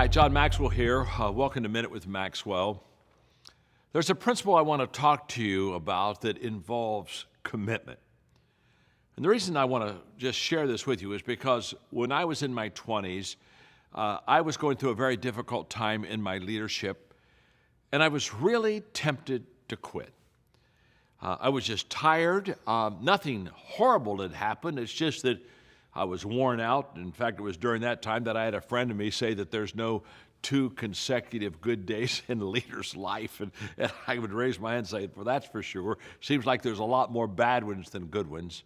Hi, John Maxwell here. Welcome to Minute with Maxwell. There's a principle I want to talk to you about that involves commitment. And the reason I want to just share this with you is because when I was in my 20s, I was going through a very difficult time in my leadership, and I was really tempted to quit. I was just tired. Nothing horrible had happened. It's just that I was worn out. In fact, it was during that time that I had a friend of me say that there's no 2 consecutive good days in a leader's life. And I would raise my hand and say, well, that's for sure. Seems like there's a lot more bad ones than good ones.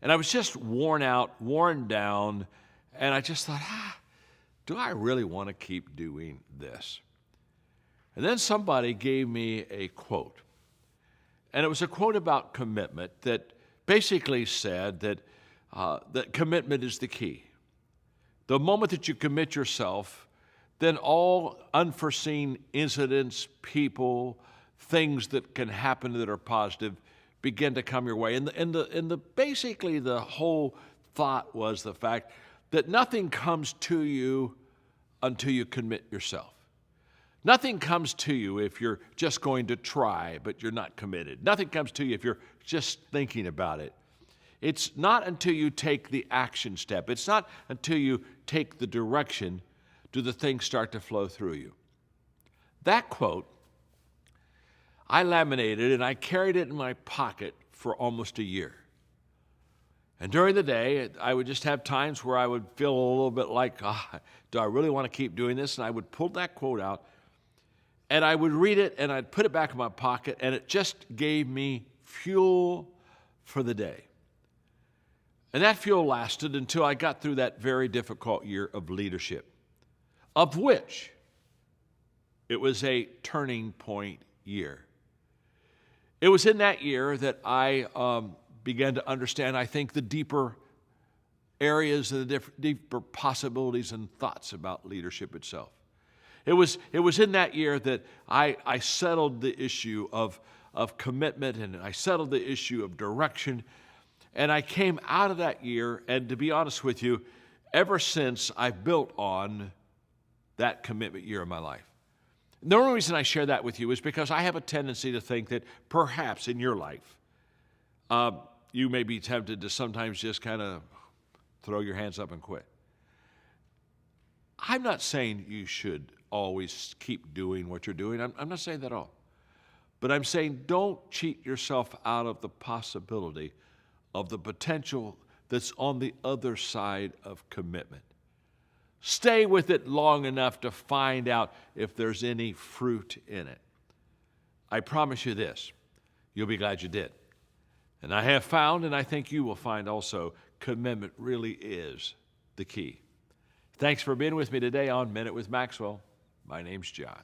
And I was just worn out, worn down, and I just thought, do I really want to keep doing this? And then somebody gave me a quote. And it was a quote about commitment that basically said that commitment is the key. The moment that you commit yourself, then all unforeseen incidents, people, things that can happen that are positive begin to come your way. And basically the whole thought was the fact that nothing comes to you until you commit yourself. Nothing comes to you if you're just going to try, but you're not committed. Nothing comes to you if you're just thinking about it. It's not until you take the action step. It's not until you take the direction do the things start to flow through you. That quote, I laminated and I carried it in my pocket for almost a year. And during the day, I would just have times where I would feel a little bit like, do I really want to keep doing this? And I would pull that quote out and I would read it and I'd put it back in my pocket, and it just gave me fuel for the day. And that fuel lasted until I got through that very difficult year of leadership, of which it was a turning point year. It was in that year that I began to understand, I think, the deeper areas and the deeper possibilities and thoughts about leadership itself. It was in that year that I settled the issue of commitment, and I settled the issue of direction. And I came out of that year, and to be honest with you, ever since I've built on that commitment year of my life. The only reason I share that with you is because I have a tendency to think that perhaps in your life, you may be tempted to sometimes just kind of throw your hands up and quit. I'm not saying you should always keep doing what you're doing. I'm not saying that at all. But I'm saying don't cheat yourself out of the possibility of the potential that's on the other side of commitment. Stay with it long enough to find out if there's any fruit in it. I promise you this, you'll be glad you did. And I have found, and I think you will find also, commitment really is the key. Thanks for being with me today on Minute with Maxwell. My name's John.